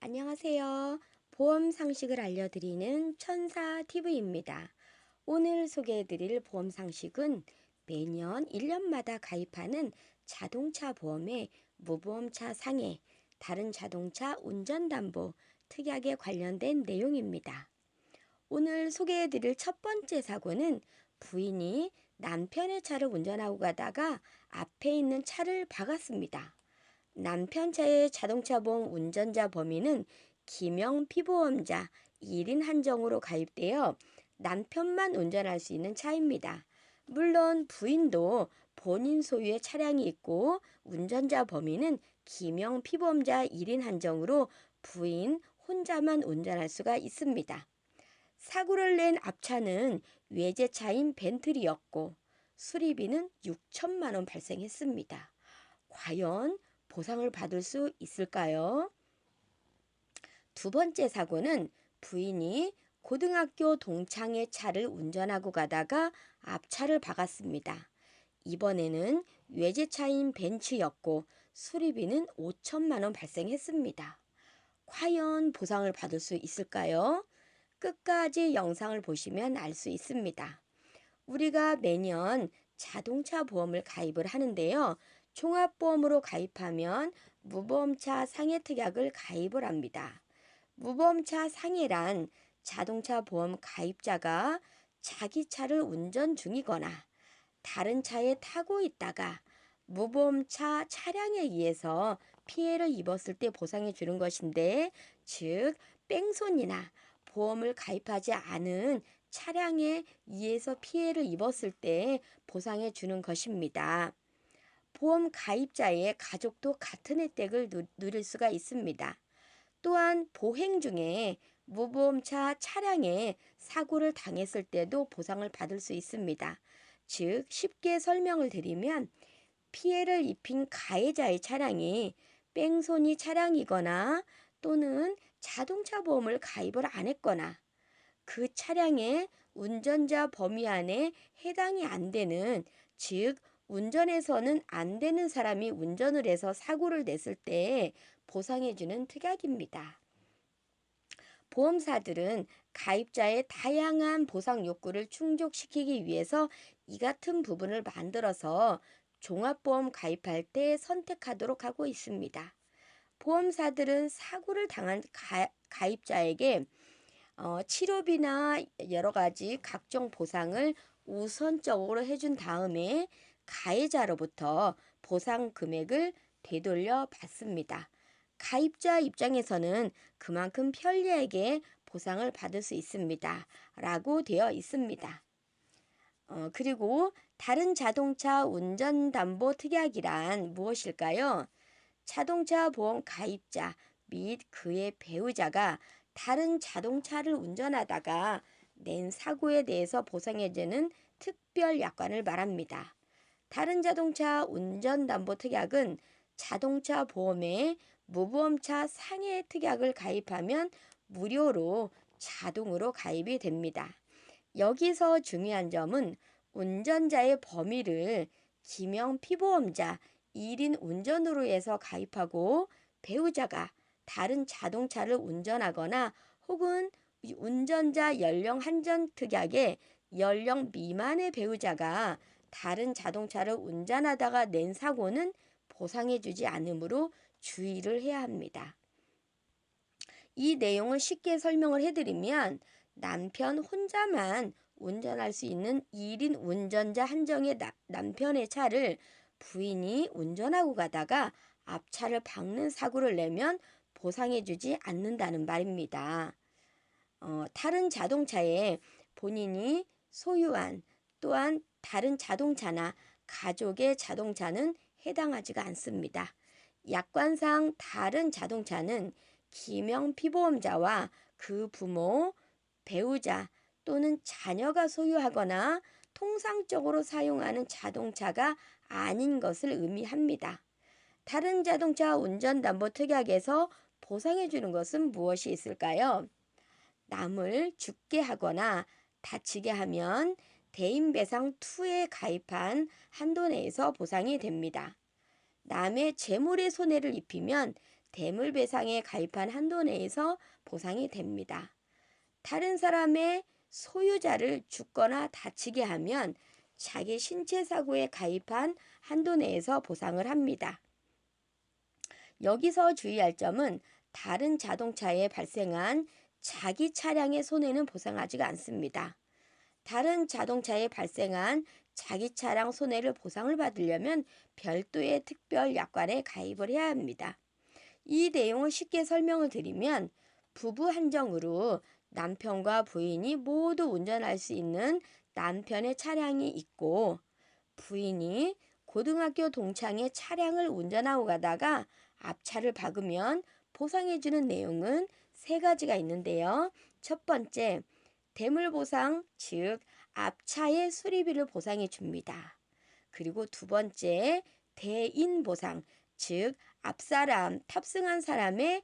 안녕하세요. 보험 상식을 알려드리는 천사 TV입니다. 오늘 소개해드릴 보험 상식은 매년 1년마다 가입하는 자동차 보험의 무보험차 상해, 다른 자동차 운전담보, 특약에 관련된 내용입니다. 오늘 소개해드릴 첫 번째 사고는 부인이 남편의 차를 운전하고 가다가 앞에 있는 차를 박았습니다. 남편 차의 자동차 보험 운전자 범위는 기명 피보험자 1인 한정으로 가입되어 남편만 운전할 수 있는 차입니다. 물론 부인도 본인 소유의 차량이 있고 운전자 범위는 기명 피보험자 1인 한정으로 부인 혼자만 운전할 수가 있습니다. 사고를 낸 앞차는 외제차인 벤틀리였고 수리비는 6천만 원 발생했습니다. 과연 보상을 받을 수 있을까요? 두 번째 사고는 부인이 고등학교 동창의 차를 운전하고 가다가 앞차를 박았습니다. 이번에는 외제차인 벤츠였고 수리비는 5천만 원 발생했습니다. 과연 보상을 받을 수 있을까요? 끝까지 영상을 보시면 알 수 있습니다. 우리가 매년 자동차 보험을 가입을 하는데요. 종합보험으로 가입하면 무보험차 상해 특약을 가입을 합니다. 무보험차 상해란 자동차 보험 가입자가 자기 차를 운전 중이거나 다른 차에 타고 있다가 무보험차 차량에 의해서 피해를 입었을 때 보상해 주는 것인데, 즉 뺑소니나 보험을 가입하지 않은 차량에 의해서 피해를 입었을 때 보상해 주는 것입니다. 보험 가입자의 가족도 같은 혜택을 누릴 수가 있습니다. 또한 보행 중에 무보험차 차량에 사고를 당했을 때도 보상을 받을 수 있습니다. 즉 쉽게 설명을 드리면 피해를 입힌 가해자의 차량이 뺑소니 차량이거나 또는 자동차 보험을 가입을 안 했거나 그 차량의 운전자 범위 안에 해당이 안 되는, 즉 운전해서는 안 되는 사람이 운전을 해서 사고를 냈을 때 보상해주는 특약입니다. 보험사들은 가입자의 다양한 보상 욕구를 충족시키기 위해서 이 같은 부분을 만들어서 종합보험 가입할 때 선택하도록 하고 있습니다. 보험사들은 사고를 당한 가입자에게 치료비나 여러 가지 각종 보상을 우선적으로 해준 다음에 가해자로부터 보상 금액을 되돌려 받습니다. 가입자 입장에서는 그만큼 편리하게 보상을 받을 수 있습니다. 라고 되어 있습니다. 그리고 다른 자동차 운전담보 특약이란 무엇일까요? 자동차 보험 가입자 및 그의 배우자가 다른 자동차를 운전하다가 낸 사고에 대해서 보상해주는 특별 약관을 말합니다. 다른 자동차 운전담보 특약은 자동차 보험에 무보험차 상해 특약을 가입하면 무료로 자동으로 가입이 됩니다. 여기서 중요한 점은 운전자의 범위를 기명 피보험자 1인 운전으로 해서 가입하고 배우자가 다른 자동차를 운전하거나 혹은 운전자 연령 한정 특약에 연령 미만의 배우자가 다른 자동차를 운전하다가 낸 사고는 보상해주지 않으므로 주의를 해야 합니다. 이 내용을 쉽게 설명을 해드리면 남편 혼자만 운전할 수 있는 1인 운전자 한정의 남편의 차를 부인이 운전하고 가다가 앞차를 박는 사고를 내면 보상해주지 않는다는 말입니다. 다른 자동차에 본인이 소유한 또한 다른 자동차나 가족의 자동차는 해당하지가 않습니다. 약관상 다른 자동차는 기명 피보험자와 그 부모, 배우자 또는 자녀가 소유하거나 통상적으로 사용하는 자동차가 아닌 것을 의미합니다. 다른 자동차 운전담보 특약에서 보상해 주는 것은 무엇이 있을까요? 남을 죽게 하거나 다치게 하면 대인배상 2에 가입한 한도 내에서 보상이 됩니다. 남의 재물에 손해를 입히면 대물배상에 가입한 한도 내에서 보상이 됩니다. 다른 사람의 소유자를 죽거나 다치게 하면 자기 신체 사고에 가입한 한도 내에서 보상을 합니다. 여기서 주의할 점은 다른 자동차에 발생한 자기 차량의 손해는 보상하지가 않습니다. 다른 자동차에 발생한 자기 차량 손해를 보상을 받으려면 별도의 특별 약관에 가입을 해야 합니다. 이 내용을 쉽게 설명을 드리면 부부 한정으로 남편과 부인이 모두 운전할 수 있는 남편의 차량이 있고 부인이 고등학교 동창의 차량을 운전하고 가다가 앞차를 박으면 보상해주는 내용은 세 가지가 있는데요. 첫 번째, 대물보상, 즉 앞차의 수리비를 보상해 줍니다. 그리고 두 번째, 대인보상, 즉 앞사람, 탑승한 사람의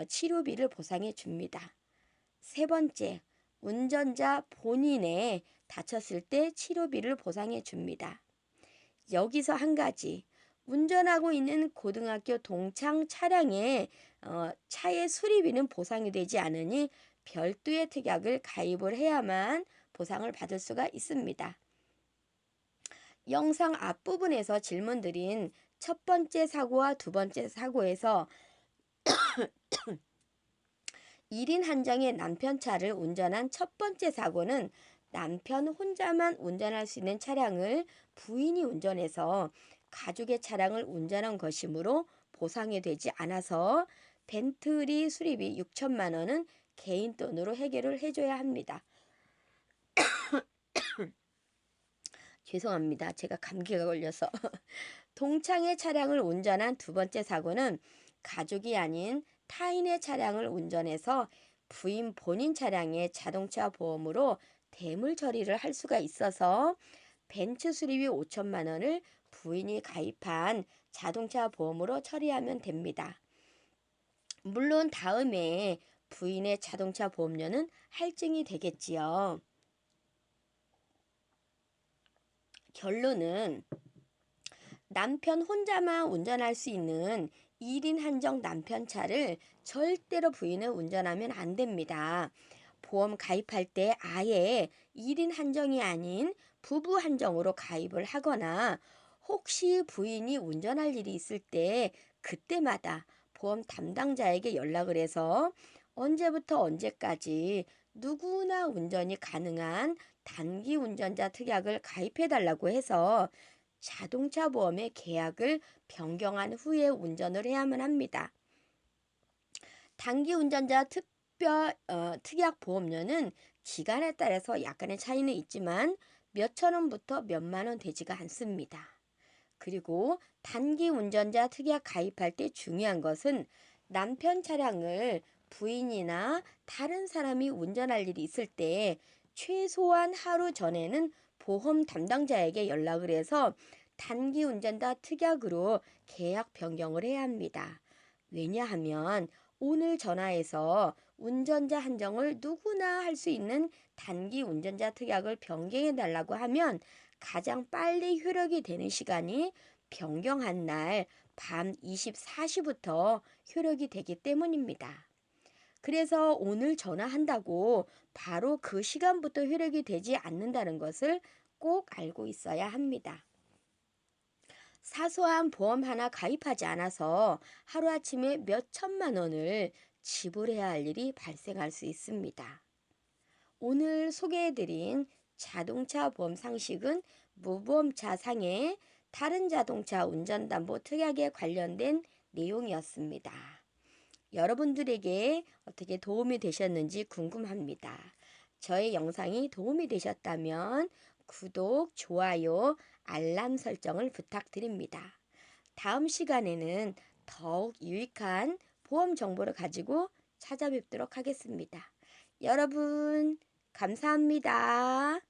치료비를 보상해 줍니다. 세 번째, 운전자 본인의 다쳤을 때 치료비를 보상해 줍니다. 여기서 한 가지, 운전하고 있는 고등학교 동창 차량의 차의 수리비는 보상이 되지 않으니 별도의 특약을 가입을 해야만 보상을 받을 수가 있습니다. 영상 앞부분에서 질문드린 첫 번째 사고와 두 번째 사고에서 1인 한정의 남편 차를 운전한 첫 번째 사고는 남편 혼자만 운전할 수 있는 차량을 부인이 운전해서 가족의 차량을 운전한 것이므로 보상이 되지 않아서 벤틀리 수리비 6천만 원은 개인 돈으로 해결을 해줘야 합니다. 죄송합니다. 제가 감기가 걸려서. 동창의 차량을 운전한 두 번째 사고는 가족이 아닌 타인의 차량을 운전해서 부인 본인 차량의 자동차 보험으로 대물 처리를 할 수가 있어서 벤츠 수리비 5천만 원을 부인이 가입한 자동차 보험으로 처리하면 됩니다. 물론 다음에 부인의 자동차 보험료는 할증이 되겠지요. 결론은 남편 혼자만 운전할 수 있는 1인 한정 남편 차를 절대로 부인은 운전하면 안 됩니다. 보험 가입할 때 아예 1인 한정이 아닌 부부 한정으로 가입을 하거나 혹시 부인이 운전할 일이 있을 때 그때마다 보험 담당자에게 연락을 해서 언제부터 언제까지 누구나 운전이 가능한 단기 운전자 특약을 가입해 달라고 해서 자동차 보험의 계약을 변경한 후에 운전을 해야만 합니다. 단기 운전자 특약 보험료는 기간에 따라서 약간의 차이는 있지만 몇천 원부터 몇만 원 되지가 않습니다. 그리고 단기 운전자 특약 가입할 때 중요한 것은 남편 차량을 부인이나 다른 사람이 운전할 일이 있을 때 최소한 하루 전에는 보험 담당자에게 연락을 해서 단기 운전자 특약으로 계약 변경을 해야 합니다. 왜냐하면 오늘 전화해서 운전자 한정을 누구나 할 수 있는 단기 운전자 특약을 변경해 달라고 하면 가장 빨리 효력이 되는 시간이 변경한 날 밤 24시부터 효력이 되기 때문입니다. 그래서 오늘 전화한다고 바로 그 시간부터 효력이 되지 않는다는 것을 꼭 알고 있어야 합니다. 사소한 보험 하나 가입하지 않아서 하루아침에 몇 천만 원을 지불해야 할 일이 발생할 수 있습니다. 오늘 소개해드린 자동차 보험 상식은 무보험차 상의 다른 자동차 운전담보 특약에 관련된 내용이었습니다. 여러분들에게 어떻게 도움이 되셨는지 궁금합니다. 저의 영상이 도움이 되셨다면 구독, 좋아요, 알람 설정을 부탁드립니다. 다음 시간에는 더욱 유익한 보험 정보를 가지고 찾아뵙도록 하겠습니다. 여러분, 감사합니다.